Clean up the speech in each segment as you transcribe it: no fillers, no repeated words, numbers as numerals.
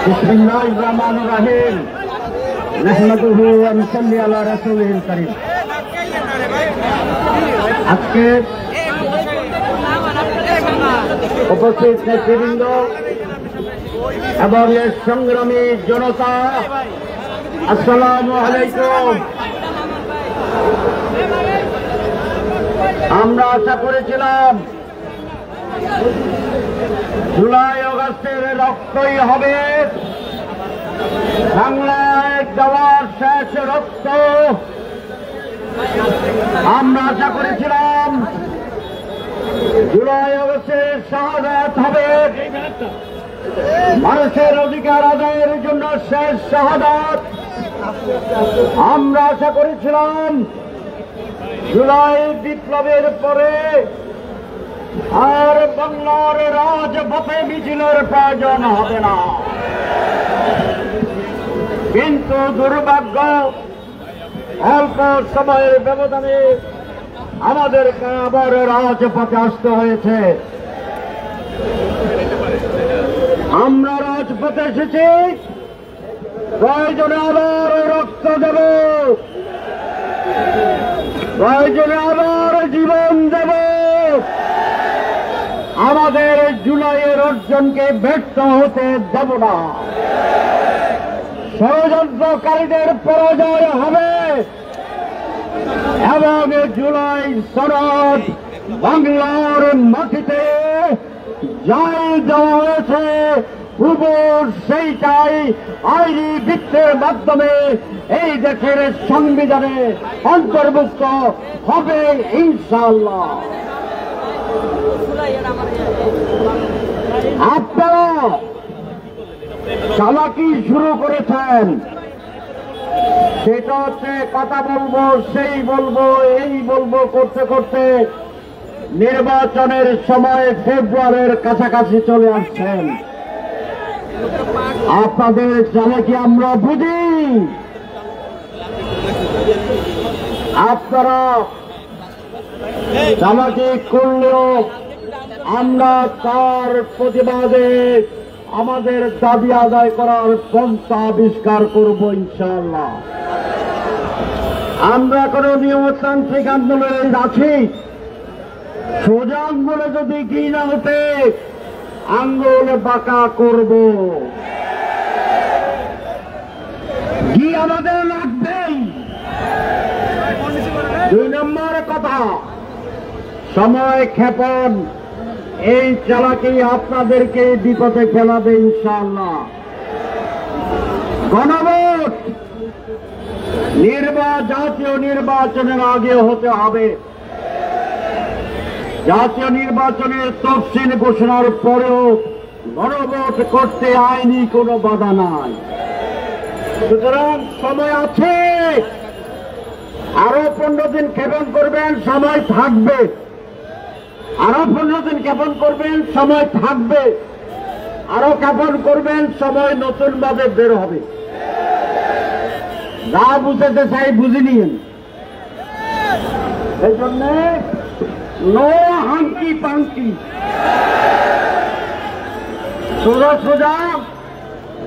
বিসমিল্লাহির রহমানির রহিম। নাহমাদুহু ওয়া নুসাল্লি আলা রাসূলিল কারীম। আজকে উপস্থিত নেতৃবৃন্দ এবং এর সংগ্রামী জনতা, আসসালামু আলাইকুম। আমরা আশা করেছিলাম জুলাই আগস্টের রক্তই হবে বাংলায় দেওয়ার শেষ রক্ত। আমরা আশা করেছিলাম জুলাই আগস্টের শাহাদাত হবে মানুষের অধিকার আদায়ের জন্য শেষ শাহাদাত। আমরা আশা করেছিলাম জুলাই বিপ্লবের পরে আর বাংলার রাজপথে মিছিলের প্রয়োজন হবে না। কিন্তু দুর্ভাগ্য, অল্প সময়ের ব্যবধানে আমাদেরকে আবার রাজপথে আসতে হয়েছে। আমরা রাজপথে এসেছি, প্রয়োজনে আবার রক্ত দেব, প্রয়োজনে আবার জীবন দেব। আমাদের জুলাইয়ের অর্জনকে ব্যর্থ হতে দেব না। ষড়যন্ত্রকারীদের পরাজয় হবে এবং জুলাই সনদ বাংলার মাটিতে যাই দেওয়া হয়েছে উপর সেইটাই আইনি ভিত্তির মাধ্যমে এই দেশের সংবিধানে অন্তর্ভুক্ত হবে ইনশাআল্লাহ। আপনারা চালাকি শুরু করেছেন, সেটা হচ্ছে কথা বলবো, সেই বলবো, এই বলবো করতে করতে নির্বাচনের সময় ফেব্রুয়ারির কাছাকাছি চলে আসছেন। আপনাদের চালাকি আমরা বুঝি। আপনারা চালাকি করলেও আমরা তার প্রতিবাদে আমাদের দাবি আদায় করার পন্থা আবিষ্কার করব ইনশাআল্লাহ। আমরা কোন নিয়মতান্ত্রিক আন্দোলনে আছি, সোজা আঙ্গুলে যদি কি না হতে আঙ্গুলে বাঁকা করব। কি আমাদের লাগবেই। 2 নম্বর কথা, সময় ক্ষেপণ। এই চালাকি আপনাদেরকে বিপদে ফেলাবে ইনশাআল্লাহ। গণভোট জাতীয় নির্বাচনের আগে হতে হবে। জাতীয় নির্বাচনের তফসিল ঘোষণার পরেও গণভোট করতে আইনি কোনো বাধা নাই। সুতরাং সময় আছে। আরো 15 দিন ক্ষেপণ করবেন, সময় থাকবে। আরো 15 দিন ক্ষেপণ করবেন, সময় থাকবে। আরো ক্ষেপণ করবেন, সময় নতুন ভাবে বের হবে। যা বুঝতে চাই বুঝে নিন। এই জন্য নো হাঙ্কি পাঙ্কি, সোজা সোজা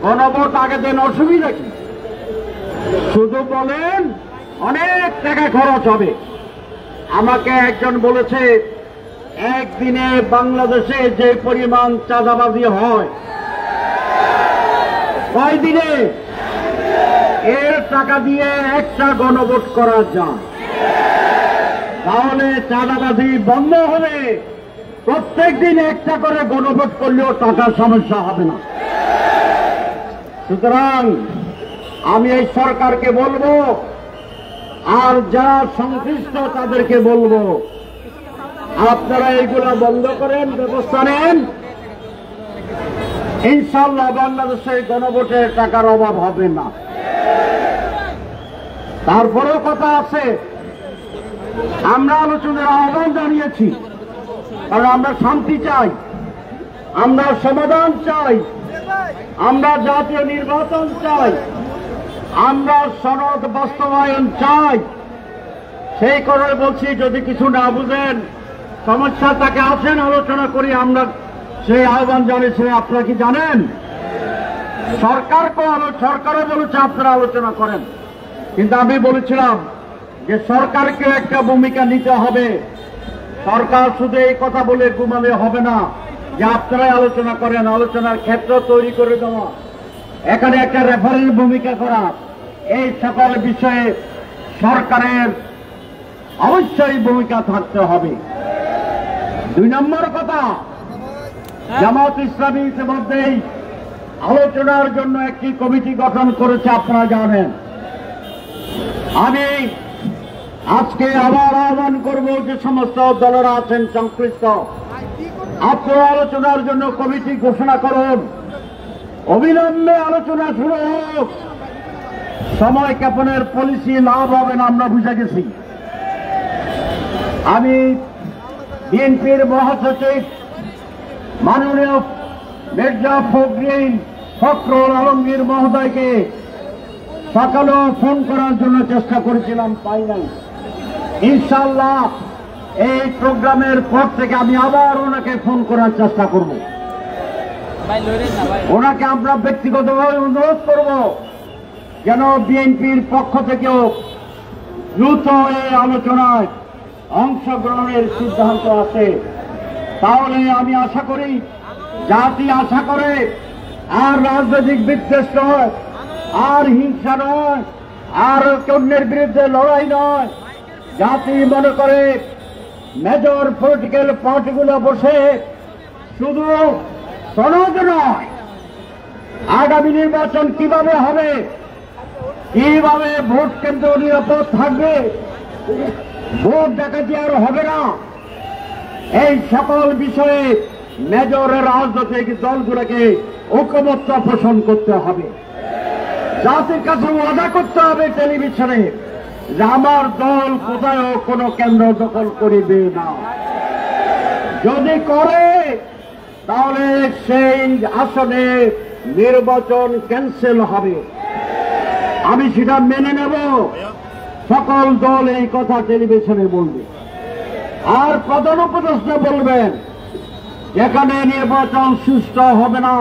গণভোট আগে দেন, অসুবিধা কি? শুধু বলেন অনেক টাকা খরচ হবে। আমাকে একজন বলেছে একদিনে বাংলাদেশে যে পরিমাণ চাঁদাবাজি হয়, কয়দিনে এর টাকা দিয়ে একটা গণভোট করা যায়। তাহলে চাঁদাবাজি বন্ধ হবে। প্রত্যেক দিন একটা করে গণভোট করলেও টাকার সমস্যা হবে না। সুতরাং আমি এই সরকারকে বলবো, আর যারা সংশ্লিষ্ট তাদেরকে বলবো, আপনারা এইগুলা বন্ধ করেন, ব্যবস্থা নেন। ইনশাআল্লাহ বাংলাদেশে গণভোটের টাকার অভাব হবে না। তারপরেও কথা আছে, আমরা আলোচনার আহ্বান জানিয়েছি, কারণ আমরা শান্তি চাই, আমরা সমাধান চাই, আমরা জাতীয় নির্বাচন চাই, আমরা সনদ বাস্তবায়ন চাই। সেই কারণে বলছি, যদি কিছু না বুঝেন, সমস্যা তাকে আসেন, আলোচনা করি। আমরা সেই আহ্বান জানিয়েছি, আপনারা কি জানেন? সরকারও বলেছে আপনারা আলোচনা করেন, কিন্তু আমি বলেছিলাম যে সরকারকে একটা ভূমিকা নিতে হবে। সরকার শুধু এই কথা বলে ঘুমালে হবে না যে আপনারাই আলোচনা করেন, আলোচনার ক্ষেত্র তৈরি করে দেওয়া, এখানে একটা রেফারেল ভূমিকা করা, এই সকল বিষয়ে সরকারের অবশ্যই ভূমিকা থাকতে হবে। 2 নম্বর কথা, জামাত ইসলামী ইতিমধ্যেই আলোচনার জন্য একটি কমিটি গঠন করেছে, আপনারা জানেন। আমি আজকে আবার আহ্বান করব যে সমস্ত দলেরা আছেন সংশ্লিষ্ট, আপনারা আলোচনার জন্য কমিটি ঘোষণা করুন, অবিলম্বে আলোচনা শুরু হোক। সময় ক্ষেপণের পলিসি লাভ হবে না, আমরা বুঝে গেছি। আমি বিএনপির মহাসচিব মাননীয় মির্জা ফখরুল আলমগীর মহোদয়কে সকালেও ফোন করার জন্য চেষ্টা করেছিলাম, পাই নাই। ইনশাআল্লাহ এই প্রোগ্রামের পর থেকে আমি আবার ওনাকে ফোন করার চেষ্টা করব। ওনাকে আমরা ব্যক্তিগতভাবে অনুরোধ করব যেন বিএনপির পক্ষ থেকেও দ্রুত এই আলোচনায় অংশগ্রহণের সিদ্ধান্ত আসে। তাহলে আমি আশা করি, জাতি আশা করে, আর রাজনৈতিক বিদ্বেষ নয়, আর হিংসা নয়, আর অন্যের বিরুদ্ধে লড়াই নয়। জাতি মনে করে মেজর পলিটিক্যাল পার্টিগুলো বসে শুধু সনদ নয়, আগামী নির্বাচন কিভাবে হবে, কিভাবে ভোট কেন্দ্র নিরাপদ থাকবে, ভোট ডাকাতি আর হবে না, এই সকল বিষয়ে মেজরের রাজনৈতিক দলগুলোকে ঐকমত্য পোষণ করতে হবে। জাতির কাছে ওয়াদা করতে হবে টেলিভিশনে যে আমার দল কোথাও কোনো কেন্দ্র দখল করিবে না। যদি করে তাহলে সেই আসনে নির্বাচন ক্যান্সেল হবে। আমি সেটা মেনে নেব। সকল দল এই কথা টেলিভিশনে বলবে। আর প্রধান উপদেষ্টা বলবেন যেখানে নির্বাচন সুষ্ঠু হবে না,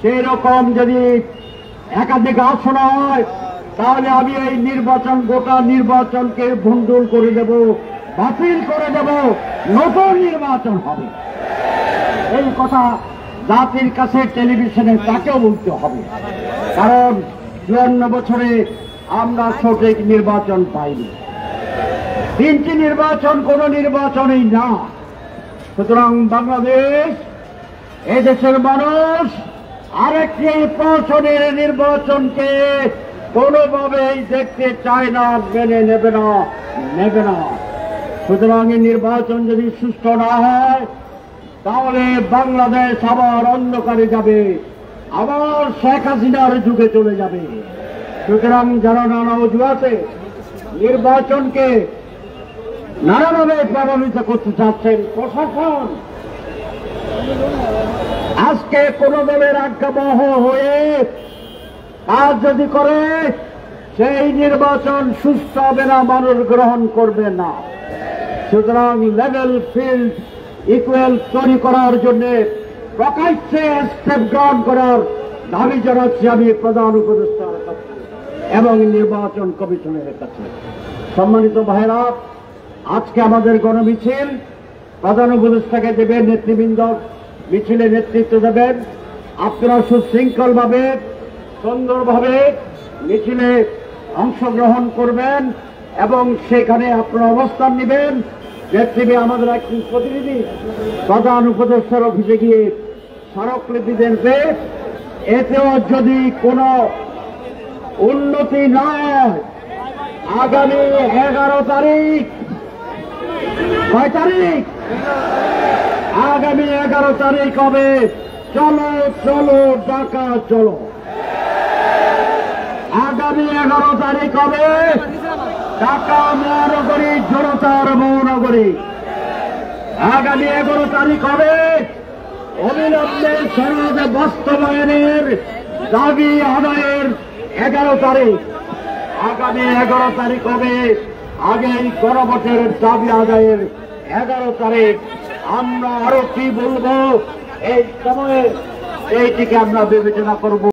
সেই রকম যদি একাধিক আসন হয় তাহলে আমি এই নির্বাচন, গোটা নির্বাচনকে ভণ্ডুল করে দেব, বাতিল করে দেব, নতুন নির্বাচন হবে। এই কথা জাতির কাছে টেলিভিশনে তাকেও বলতে হবে, কারণ 54 বছরে আমরা সঠিক নির্বাচন পাইনি। 3টি নির্বাচন কোন নির্বাচনই না। সুতরাং বাংলাদেশ, এদেশের মানুষ আরেকটি প্রহসনের নির্বাচনকে কোনোভাবেই দেখতে চায় না, মেনে নেবে না। সুতরাং এই নির্বাচন যদি সুষ্ঠু না হয় তাহলে বাংলাদেশ আবার অন্ধকারে যাবে, আবার শেখ হাসিনার যুগে চলে যাবে। সুতরাং যারা নানা অজুহাতে নির্বাচনকে নানাভাবে প্রভাবিত করতে চাচ্ছেন, প্রশাসন আজকে কোন দলের আজ্ঞাবহ হয়ে কাজ যদি করে সেই নির্বাচন সুস্থ হবে না, মানুষ গ্রহণ করবে না। সুতরাং লেভেল ফিল্ড ইকুয়াল তৈরি করার জন্য প্রকাশ্যে স্টেপ গ্রহণ করার দাবি জানাচ্ছি আমি প্রধান উপদেষ্টার কাছে এবং নির্বাচন কমিশনের কাছে। সম্মানিত ভাইরা, আজকে আমাদের গণমিছিল প্রধান উপদেষ্টাকে দেবেন, নেতৃবৃন্দ মিছিলে নেতৃত্ব দেবেন। আপনারা সুশৃঙ্খলভাবে, সুন্দরভাবে মিছিলে অংশগ্রহণ করবেন এবং সেখানে আপনারা অবস্থান নেবেন। নেতৃত্বে আমাদের একজন প্রতিনিধি প্রধান উপদেষ্টার অফিসে গিয়ে স্মারকলিপি দেবে। এতেও যদি কোনো উন্নতি না হয়, আগামী 11 তারিখ, কয় তারিখ? আগামী 11 তারিখ হবে চলো চলো ঢাকা চলো। আগামী 11 তারিখ হবে ঢাকা মহানগরী জনতার মহানগরী। আগামী 11 তারিখ হবে অবিলম্বে সনদ বাস্তবায়নের দাবি আদায়ের 11 তারিখ। আগামী 11 তারিখ হবে আগেই গণভোটের দাবি আদায়ের 11 তারিখ। আমরা আরো কি বলবো এই সময়ে, এইটিকে আমরা বিবেচনা করব।